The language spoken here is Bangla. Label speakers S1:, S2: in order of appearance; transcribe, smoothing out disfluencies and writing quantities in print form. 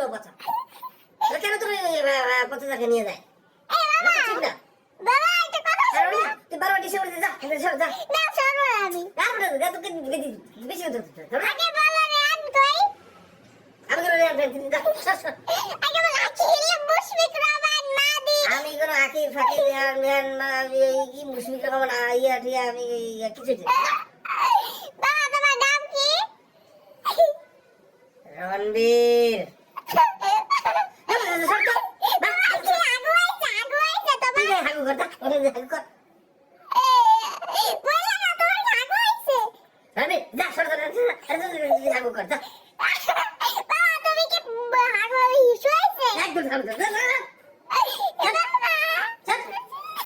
S1: ও পচা কেন তোর পচা জায়গা নিয়ে যায় ঠিক না
S2: বাবা একটা কথা শোনো
S1: তুই বারবার ডিসে উঠে যা যা
S2: না শোনো আমি
S1: তারপরে তোকে বেশি কথা
S2: আগে বলো রে আমি কই
S1: আমি করে
S2: আগে বলো আখিলে মুশফিক রহমান মাদি
S1: আমি কোনো আকি ফাঁকি কি মুশফিক রহমান ইয়া টিয়া আমি কিছু
S2: বাবা তোমার নাম কি
S1: রণবীর হাগু করতা হাগু কর
S2: বললা না তোমার হাগু হইছে
S1: রণবীর যা সর হাগু কর যা
S2: বাবা তুমি কি হাগু হইছে
S1: একদম